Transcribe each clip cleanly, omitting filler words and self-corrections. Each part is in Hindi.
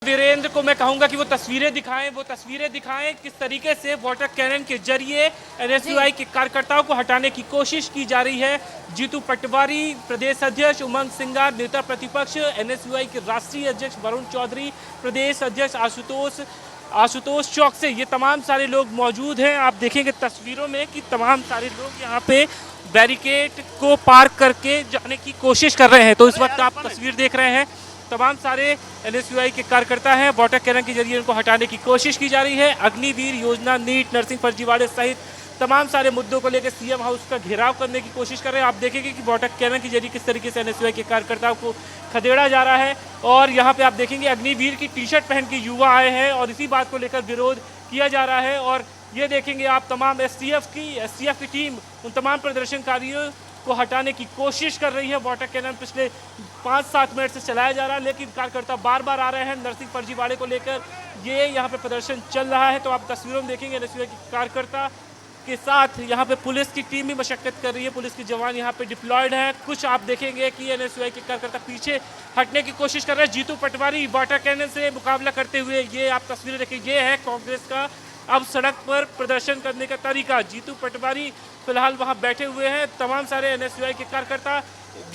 वीरेंद्र को मैं कहूंगा कि वो तस्वीरें दिखाएं किस तरीके से वाटर कैनन के जरिए एनएसयूआई के कार्यकर्ताओं को हटाने की कोशिश की जा रही है। जीतू पटवारी प्रदेश अध्यक्ष, उमंग सिंगार नेता प्रतिपक्ष, एनएसयूआई के राष्ट्रीय अध्यक्ष वरुण चौधरी, प्रदेश अध्यक्ष आशुतोष चौक से ये तमाम सारे लोग मौजूद हैं। आप देखेंगे तस्वीरों में कि तमाम सारे लोग यहाँ पे बैरिकेड को पार करके जाने की कोशिश कर रहे हैं। तो इस वक्त आप तस्वीर देख रहे हैं, तमाम सारे एनएसयूआई के कार्यकर्ता हैं। वाटर कैनन के जरिए उनको हटाने की कोशिश की जा रही है। अग्निवीर योजना, नीट, नर्सिंग फर्जीवाड़े सहित तमाम सारे मुद्दों को लेकर सीएम हाउस का घेराव करने की कोशिश कर रहे हैं। आप देखेंगे कि वाटर कैनन के जरिए किस तरीके से एनएसयूआई के कार्यकर्ताओं को खदेड़ा जा रहा है। और यहाँ पे आप देखेंगे अग्निवीर की टी शर्ट पहन के युवा आए हैं और इसी बात को लेकर विरोध किया जा रहा है। और ये देखेंगे आप तमाम एसटीएफ की टीम उन तमाम प्रदर्शनकारियों को हटाने की कोशिश कर रही है। वाटर कैनन पिछले 5-7 मिनट से चलाया जा रहा है, लेकिन कार्यकर्ता बार बार आ रहे हैं। नर्सिंग फर्जीवाड़े को लेकर ये यहाँ पे प्रदर्शन चल रहा है। तो आप तस्वीरों में देखेंगे एनएसयूआई के कार्यकर्ता के साथ यहाँ पे पुलिस की टीम भी मशक्कत कर रही है। पुलिस के जवान यहाँ पे डिप्लॉयड हैं। कुछ आप देखेंगे कि एनएसयूआई के कार्यकर्ता पीछे हटने की कोशिश कर रहे हैं। जीतू पटवारी वाटर कैनन से मुकाबला करते हुए, ये आप तस्वीरें देखिए, ये है कांग्रेस का अब सड़क पर प्रदर्शन करने का तरीका। जीतू पटवारी फिलहाल वहां बैठे हुए हैं। तमाम सारे एनएसयूआई के कार्यकर्ता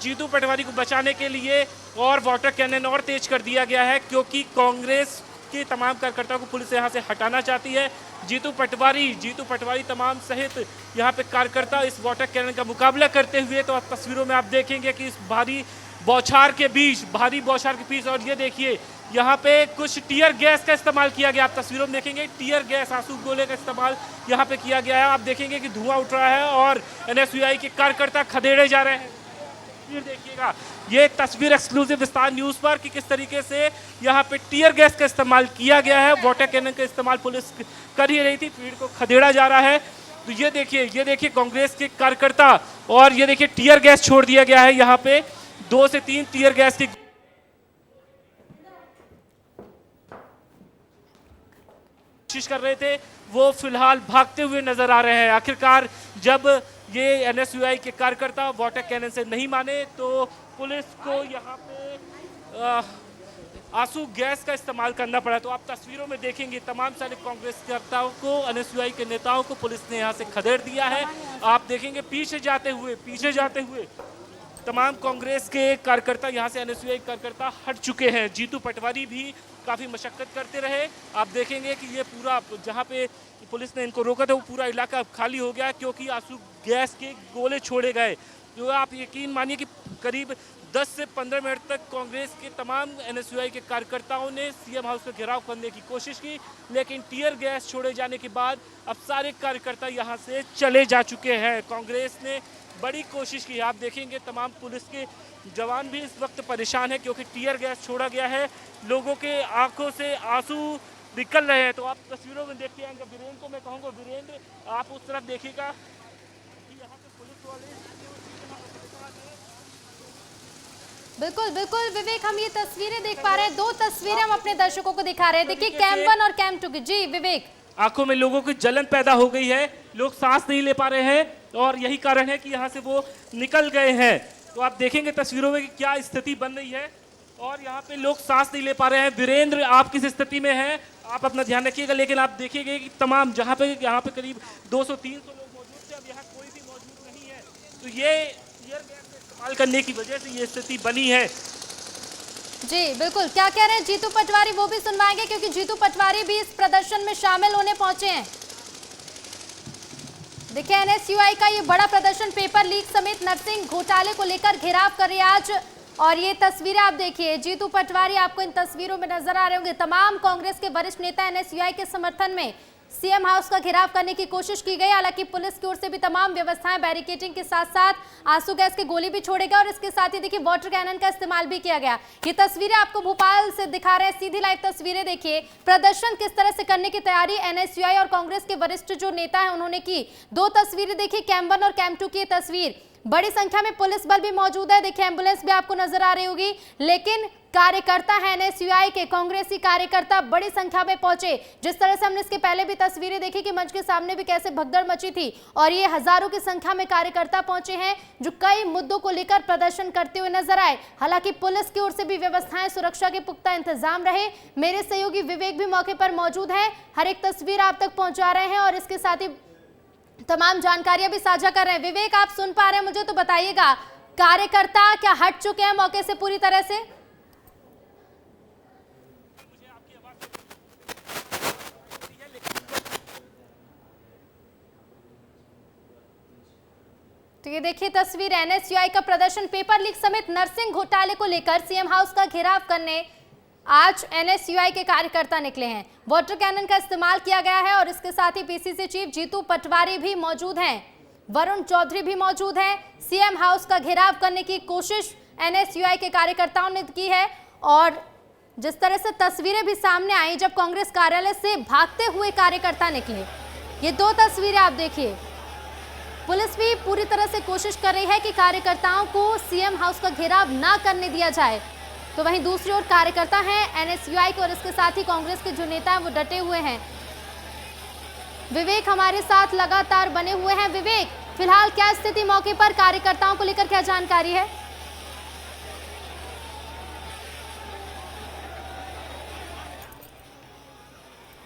जीतू पटवारी को बचाने के लिए और वाटर कैनन और तेज कर दिया गया है, क्योंकि कांग्रेस के तमाम कार्यकर्ताओं को पुलिस यहां से हटाना चाहती है। जीतू पटवारी तमाम सहित यहां पे कार्यकर्ता इस वाटर कैनन का मुकाबला करते हुए, तो आप तस्वीरों में आप देखेंगे कि इस भारी बौछार के बीच और ये देखिए यहाँ पे कुछ टीयर गैस का इस्तेमाल किया गया। आप तस्वीरों में देखेंगे टीयर गैस, आंसू गोले का इस्तेमाल यहाँ पे किया गया है। आप देखेंगे कि धुआं उठ रहा है और एनएसयूआई के कार्यकर्ता खदेड़े जा रहे हैं। फिर देखिएगा ये तस्वीर एक्सक्लूसिव विस्तार न्यूज पर कि किस तरीके से यहाँ पे टीयर गैस का इस्तेमाल किया गया है। वाटर कैनन का इस्तेमाल पुलिस कर ही रही थी, भीड़ को खदेड़ा जा रहा है। तो ये देखिए कांग्रेस के कार्यकर्ता, और ये देखिए टीयर गैस छोड़ दिया गया है। यहाँ पे 2 से 3 टीयर गैस की कोशिश कर रहे थे, वो फिलहाल भागते हुए नजर आ रहे हैं। आखिरकार जब ये एनएसयूआई के कार्यकर्ता वाटर कैनन से नहीं माने तो पुलिस को यहाँ पे आंसू गैस का इस्तेमाल करना पड़ा। तो आप तस्वीरों में देखेंगे तमाम सारे कांग्रेस कार्यकर्ताओं को, एनएसयूआई के नेताओं को पुलिस ने यहाँ से खदेड़ दिया है। आप देखेंगे पीछे जाते हुए तमाम कांग्रेस के कार्यकर्ता यहाँ से एनएसयूआई कार्यकर्ता हट चुके हैं। जीतू पटवारी भी काफ़ी मशक्कत करते रहे। आप देखेंगे कि ये पूरा जहाँ पे पुलिस ने इनको रोका था वो पूरा इलाका खाली हो गया, क्योंकि आंसू गैस के गोले छोड़े गए। जो आप यकीन मानिए कि करीब 10 से 15 मिनट तक कांग्रेस के तमाम एनएसयूआई के कार्यकर्ताओं ने सीएम हाउस का घेराव करने की कोशिश की, लेकिन टीयर गैस छोड़े जाने के बाद अब सारे कार्यकर्ता यहाँ से चले जा चुके हैं। कांग्रेस ने बड़ी कोशिश की। आप देखेंगे तमाम पुलिस के जवान भी इस वक्त परेशान है, क्योंकि टीयर गैस छोड़ा गया है। लोगों के आंखों से आंसू निकल रहे हैं। तो आप तस्वीरों में देखते हैं। वीरेंद्र को मैं कहूँगा, वीरेंद्र आप उस तरफ देखिएगा कि यहाँ पे पुलिस वाले बिल्कुल विवेक, हम ये तस्वीरें देख पा रहे हैं। 2 तस्वीरें हम अपने दर्शकों को दिखा रहे हैं। देखिए कैंप 1 और कैंप 2 की। जी विवेक, आंखों में लोगों की जलन पैदा हो गई है, लोग सांस नहीं ले पा रहे हैं और यही कारण है कि यहाँ से वो निकल गए हैं। तो आप देखेंगे तस्वीरों में कि क्या स्थिति बन रही है और यहाँ पे लोग सांस नहीं ले पा रहे हैं। वीरेंद्र आप किस स्थिति में हैं, आप अपना ध्यान रखिएगा। लेकिन आप देखिएगा कि तमाम यहाँ पे करीब 200-300 लोग मौजूद थे, अब यहाँ कोई भी मौजूद नहीं है। तो ये टीयर गैस का इस्तेमाल करने की वजह से ये स्थिति बनी है। जी बिल्कुल, क्या कह रहे हैं जीतू पटवारी वो भी सुनवाएंगे, क्योंकि जीतू पटवारी भी इस प्रदर्शन में शामिल होने पहुंचे हैं। देखिए एनएसयूआई का ये बड़ा प्रदर्शन पेपर लीक समेत नर्सिंग घोटाले को लेकर घेराव कर रही है आज। और ये तस्वीरें आप देखिए, जीतू पटवारी आपको इन तस्वीरों में नजर आ रहे होंगे। तमाम कांग्रेस के वरिष्ठ नेता एनएसयूआई के समर्थन में सीएम हाउस का घेराव करने की कोशिश की गई। हालांकि पुलिस की ओर से भी तमाम व्यवस्थाएं, बैरिकेडिंग के साथ साथ आंसू गैस के गोली भी छोड़े गए और इसके साथ ही देखिए वाटर कैनन का इस्तेमाल भी किया गया। ये तस्वीरें आपको भोपाल से दिखा रहे हैं, सीधी लाइव तस्वीरें। देखिए प्रदर्शन किस तरह से करने की तैयारी एनएसयूआई और कांग्रेस के वरिष्ठ जो नेता है उन्होंने की। 2 तस्वीरें देखिए, कैंप 1 और कैंप 2 की तस्वीर। बड़ी संख्या में पुलिस बल भी मौजूद है। देखिए एम्बुलेंस भी आपको नजर आ रही होगी, लेकिन कार्यकर्ता है एनएसयूआई के, कांग्रेसी कार्यकर्ता बड़ी संख्या में पहुंचे। जिस तरह से हमने इसके पहले भी तस्वीरें देखी कि मंच के सामने भी कैसे भगदड़ मची थी, और ये हजारों की संख्या में कार्यकर्ता पहुंचे हैं जो कई मुद्दों को लेकर प्रदर्शन करते हुए नजर आए। हालांकि पुलिस की ओर से भी व्यवस्थाएं, सुरक्षा के पुख्ता इंतजाम रहे। मेरे सहयोगी विवेक भी मौके पर मौजूद है, हर एक तस्वीर आप तक पहुंचा रहे हैं और इसके साथ ही तमाम जानकारियां भी साझा कर रहे हैं। विवेक, आप सुन पा रहे हैं मुझे, तो बताइएगा कार्यकर्ता क्या हट चुके हैं मौके से पूरी तरह से? तो ये देखिए तस्वीर, एनएसयूआई का प्रदर्शन, पेपर लीक समेत नर्सिंग घोटाले को लेकर सीएम हाउस का घेराव करने आज एनएसयूआई के कार्यकर्ता निकले हैं। वाटर कैनन का इस्तेमाल किया गया है और इसके साथ ही पीसीसी चीफ जीतू पटवारी भी मौजूद हैं, वरुण चौधरी भी मौजूद हैं। सीएम हाउस का घेराव करने की कोशिश एनएसयूआई के कार्यकर्ताओं ने की है और जिस तरह से तस्वीरें भी सामने आई जब कांग्रेस कार्यालय से भागते हुए कार्यकर्ता निकले, ये दो तस्वीरें आप देखिए। पुलिस भी पूरी तरह से कोशिश कर रही है कि कार्यकर्ताओं को सीएम हाउस का घेराव ना करने दिया जाए, तो वहीं दूसरी ओर कार्यकर्ता हैं एनएसयूआई के और इसके साथ ही कांग्रेस के जो नेता हैं वो डटे हुए हैं। विवेक हमारे साथ लगातार बने हुए हैं। विवेक, फिलहाल क्या स्थिति मौके पर, कार्यकर्ताओं को लेकर क्या जानकारी है?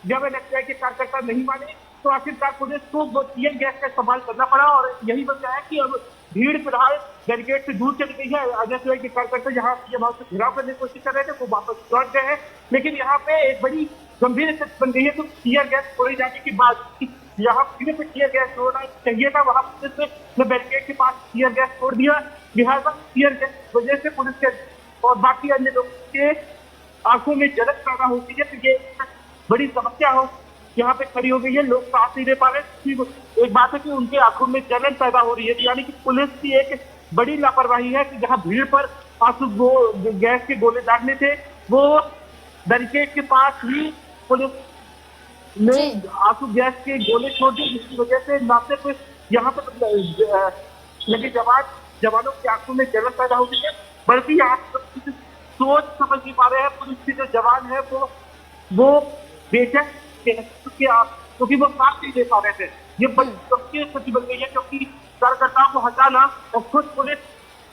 जब एनएसयूआई के कार्यकर्ता नहीं माने तो आखिरकार पुलिस को टीयर गैस का इस्तेमाल करना पड़ा और यही वजह है कि अब भीड़ फिलहाल बैरिकेड से दूर चली गई है। एनएसयूआई के कार्यकर्ता जहां सीएम हाउस से घेराव करने की कोशिश कर रहे थे वो वापस लौट गए हैं, लेकिन यहाँ पे एक बड़ी गंभीर स्थिति बन गई है। तो टीयर गैस छोड़े जाने के बाद यहाँ सीधे पे टीयर गैस छोड़ना चाहिए था, वहां पुलिस ने बैरिकेड के पास टीयर गैस छोड़ दिया। लिहाजा टीयर गैस की वजह से पुलिस के और बाकी अन्य लोगों के आंखों में जलन पैदा होती है, तो ये बड़ी समस्या हो यहाँ पे खड़ी हो गई है। लोग सांस नहीं ले पा रहे। एक बात है कि उनके आंखों में जलन पैदा हो रही है, यानी कि पुलिस की एक बड़ी लापरवाही है कि जहाँ भीड़ पर आंसू गैस के गोले दागने थे वो बैरिकेड के पास ही पुलिस ने आंसू गैस के गोले छोड़ दिए, जिसकी वजह से न सिर्फ यहाँ पर लगे जवानों की आंखों में जलन पैदा हो गई है, बल्कि यहाँ सोच समझ नहीं पा रहे हैं। पुलिस के जो जवान है वो बेशक क्योंकि वो सांस नहीं ले पा रहे थे। ये बड़ी गंभीर स्थिति बन गई है क्योंकि कार्यकर्ताओं को हटाना और खुद पुलिस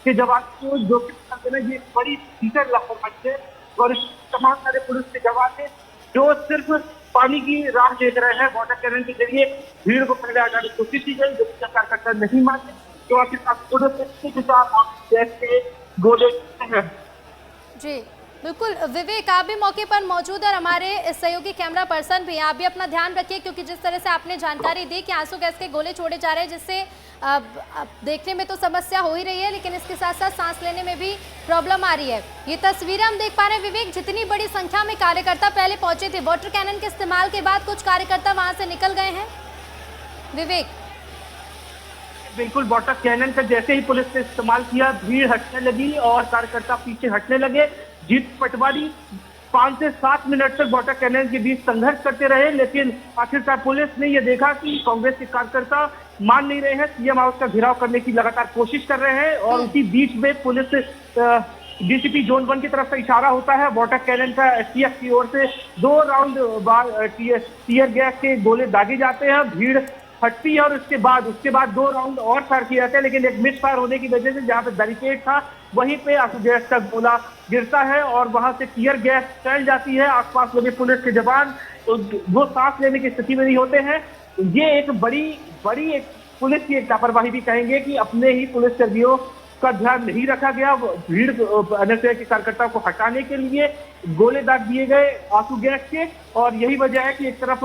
के जवान को जोखिम कर देना ये बड़ी भीषण लापरवाही है। और तमाम सारे पुलिस के जवान हैं जो सिर्फ पानी की राह देख रहे हैं। वाटर कैनन के जरिए भीड़ को पहले हटाने की कोशिश की गई, जब कार्यकर्ता नहीं माने तो आखिरकार पुलिस के गोले हैं। जी बिल्कुल विवेक, आप भी मौके पर मौजूद है और हमारे सहयोगी कैमरा पर्सन भी, आप भी अपना ध्यान रखिए क्योंकि जिस तरह से आपने जानकारी दी कि आंसू गैस के गोले छोड़े जा रहे हैं, जिससे देखने में तो समस्या हो ही रही है लेकिन इसके साथ साथ सांस लेने में भी प्रॉब्लम आ रही है। ये तस्वीरें हम देख पा रहे हैं विवेक, जितनी बड़ी संख्या में कार्यकर्ता पहले पहुंचे थे, वाटर कैनन के इस्तेमाल के बाद कुछ कार्यकर्ता वहां से निकल गए हैं। विवेक, बिल्कुल, वाटर कैनन का जैसे ही पुलिस ने इस्तेमाल किया भीड़ हटने लगी और कार्यकर्ता पीछे हटने लगे। जीतू पटवारी 5 से 7 मिनट तक वाटर कैनन के बीच संघर्ष करते रहे, लेकिन आखिरकार पुलिस ने यह देखा कि कांग्रेस के कार्यकर्ता मान नहीं रहे हैं, सीएम हाउस का घेराव करने की लगातार कोशिश कर रहे हैं और उसी बीच में पुलिस डीसीपी जोन 1 की तरफ से इशारा होता है। वाटर कैनन का एसटीएफ की ओर से 2 राउंड टीयर गैस के गोले दागे जाते हैं, भीड़ हटती है और उसके बाद 2 राउंड और फायर किए जाते हैं, लेकिन एक मिस फायर होने की वजह से जहां पे बैरिकेड था वहीं पे आंसू गैस का गोला गिरता है और वहां से टीयर गैस फैल जाती है। आसपास लगे पुलिस के जवान वो सांस लेने की स्थिति में नहीं होते हैं। ये एक बड़ी एक पुलिस की एक लापरवाही भी कहेंगे कि अपने ही पुलिस कर्मियों का ध्यान नहीं रखा गया। भीड़ एनएसयूआई के कार्यकर्ताओं को हटाने के लिए गोले दाग दिए गए आंसू गैस के और यही वजह है कि एक तरफ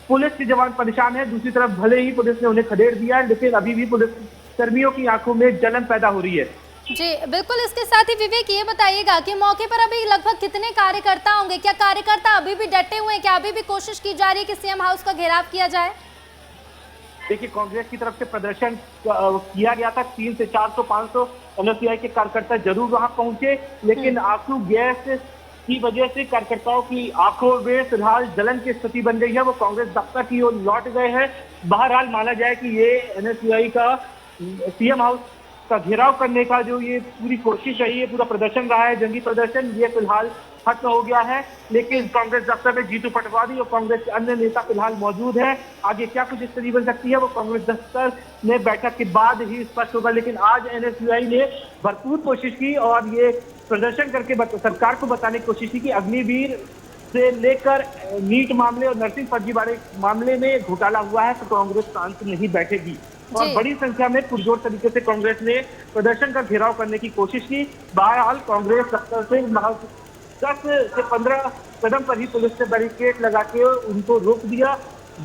पुलिस के जवान परेशान है, दूसरी तरफ भले ही पुलिस ने उन्हें खदेड़ दिया है लेकिन अभी भी पुलिस कर्मियों की आंखों में जलन पैदा हो रही है। जी बिल्कुल, इसके साथ ही विवेक ये बताइएगा कि मौके पर अभी लगभग कितने कार्यकर्ता होंगे? क्या कार्यकर्ता अभी भी डटे हुए हैं? क्या अभी भी कोशिश की जा रही है कि सीएम हाउस का घेराव किया जाए? देखिए, कांग्रेस की तरफ से प्रदर्शन किया गया था, 300 से 400-500 एनएसयूआई के कार्यकर्ता जरूर वहां पहुंचे, लेकिन आंसू गैस की वजह से कार्यकर्ताओं की आंखों में फिलहाल जलन की स्थिति बन गई है। वो कांग्रेस दफ्तर की ओर लौट गए हैं। बहरहाल माना जाए कि ये एनएसयूआई का सीएम हाउस का घेराव करने का जो ये पूरी कोशिश रही है, पूरा प्रदर्शन रहा है, जंगी प्रदर्शन, ये फिलहाल खत्म हो गया है। लेकिन कांग्रेस दफ्तर में जीतू पटवारी और कांग्रेस के अन्य नेता फिलहाल मौजूद है। आगे क्या कुछ स्थिति बन सकती है वो कांग्रेस दफ्तर में बैठक के बाद ही स्पष्ट होगा। लेकिन आज एनएसयूआई ने भरपूर कोशिश की और ये प्रदर्शन करके सरकार को बताने की कोशिश की कि अग्निवीर से लेकर नीट मामले और नर्सिंग फर्जीवाड़े मामले में घोटाला हुआ है तो कांग्रेस शांत नहीं बैठेगी। और बड़ी संख्या में पुरजोर तरीके से कांग्रेस ने प्रदर्शन का घेराव करने की कोशिश की। बहरहाल कांग्रेस दफ्तर से 10 से 15 कदम पर ही पुलिस ने बैरिकेड लगा के उनको रोक दिया,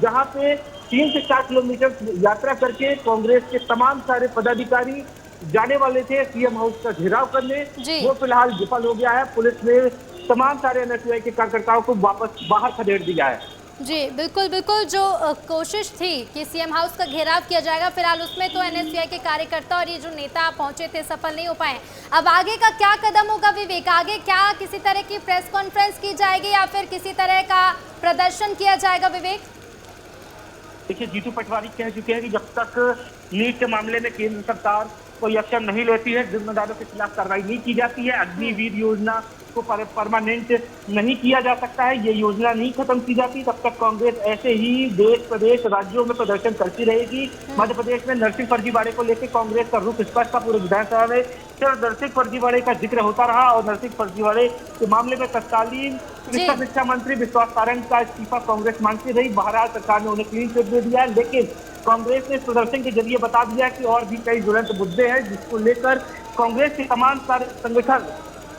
जहां पे 3 से 4 किलोमीटर यात्रा करके कांग्रेस के तमाम सारे पदाधिकारी जाने वाले थे सीएम हाउस का घेराव करने। वो फिलहाल विफल हो गया है। पुलिस ने तमाम सारे एनएसयूआई के कार्यकर्ताओं को वापस बाहर खदेड़ दिया है। जी बिल्कुल बिल्कुल, जो कोशिश थी कि सीएम हाउस का घेराव किया जाएगा, फिलहाल उसमें तो एनएसयूआई के कार्यकर्ता और ये जो नेता पहुंचे थे सफल नहीं हो पाए। अब आगे का क्या कदम होगा विवेक? आगे क्या किसी तरह की प्रेस कॉन्फ्रेंस की जाएगी या फिर किसी तरह का प्रदर्शन किया जाएगा विवेक? देखिए, जीतू पटवारी कह चुके हैं कि जब तक नीट के मामले में केंद्र सरकार कोई एक्शन नहीं लेती है, जिम्मेदारों के खिलाफ कार्रवाई नहीं की जाती है, अग्निवीर योजना को परमानेंट नहीं किया जा सकता है, ये योजना नहीं खत्म की जाती, तब तक कांग्रेस ऐसे ही देश प्रदेश राज्यों में प्रदर्शन करती रहेगी। मध्य प्रदेश में नर्सिंग फर्जीवाड़े को लेकर कांग्रेस का रुख स्पष्ट था। पूरे विधानसभा में सिर्फ नर्सिंग फर्जीवाड़े का जिक्र होता रहा और नर्सिंग फर्जीवाड़े के मामले में तत्कालीन चिकित्सा शिक्षा मंत्री विश्वास सारंग का इस्तीफा कांग्रेस मांगती रही। बहरहाल सरकार ने उन्हें क्लीन चिट दे दिया, लेकिन कांग्रेस ने इस प्रदर्शन के जरिए बता दिया कि और भी कई ज्वलंत मुद्दे हैं जिसको लेकर कांग्रेस के तमाम सारे संगठन,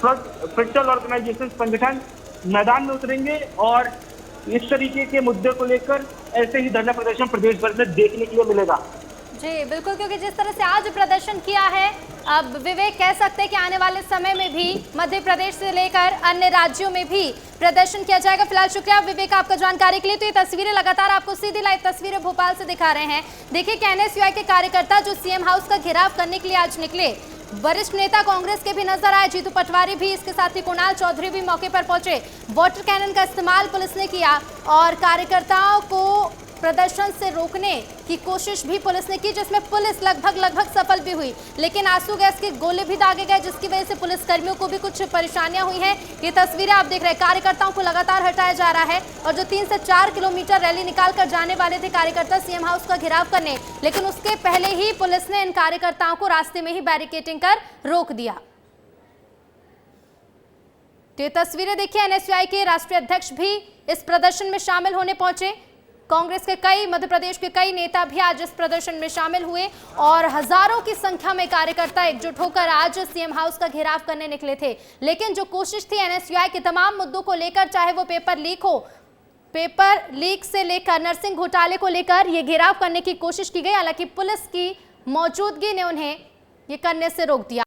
फ्रेक्चरल ऑर्गेनाइजेशन संगठन मैदान में उतरेंगे और इस तरीके के मुद्दे को लेकर ऐसे ही धरना प्रदर्शन प्रदेश भर में देखने के लिए मिलेगा। जी बिल्कुल, क्योंकि जिस तरह से आज प्रदर्शन किया है, अब विवेक कह सकते हैं कि आने वाले समय में भी मध्य प्रदेश से लेकर अन्य राज्यों में भी प्रदर्शन किया जाएगा। फिलहाल शुक्रिया विवेक आपका जानकारी के लिए। तो ये तस्वीरें लगातार आपको सीधी लाइव तस्वीरें भोपाल से दिखा रहे हैं। देखिए कि एनएसयूआई के कार्यकर्ता जो सीएम हाउस का घेराव करने के लिए आज निकले, वरिष्ठ नेता कांग्रेस के भी नजर आए, जीतू पटवारी भी, इसके साथ ही कुणाल चौधरी भी मौके पर पहुंचे। वाटर कैनन का इस्तेमाल पुलिस ने किया और कार्यकर्ताओं को प्रदर्शन से रोकने की कोशिश भी पुलिस ने की, जिसमें पुलिस लगभग सफल भी हुई। लेकिन आंसू गैस के गोले भी दागे गए, जिसकी वजह से पुलिस कर्मियों को भी कुछ परेशानियां हुई हैं। ये तस्वीरें आप देख रहे हैं, कार्यकर्ताओं को लगातार हटाया जा रहा है और जो 3 से 4 किलोमीटर रैली निकाल कर जाने वाले थे कार्यकर्ता सीएम हाउस का घेराव करने, लेकिन उसके पहले ही पुलिस ने इन कार्यकर्ताओं को रास्ते में ही बैरिकेडिंग कर रोक दिया। तो ये तस्वीरें देखिए, एनएसयूआई के राष्ट्रीय अध्यक्ष भी इस प्रदर्शन में शामिल होने पहुंचे। कांग्रेस के कई, मध्य प्रदेश के कई नेता भी आज इस प्रदर्शन में शामिल हुए और हजारों की संख्या में कार्यकर्ता एकजुट होकर आज सीएम हाउस का घेराव करने निकले थे। लेकिन जो कोशिश थी एनएसयूआई के तमाम मुद्दों को लेकर, चाहे वो पेपर लीक हो, पेपर लीक से लेकर नर्सिंग घोटाले को लेकर ये घेराव करने की कोशिश की गई। हालांकि पुलिस की मौजूदगी ने उन्हें ये करने से रोक दिया।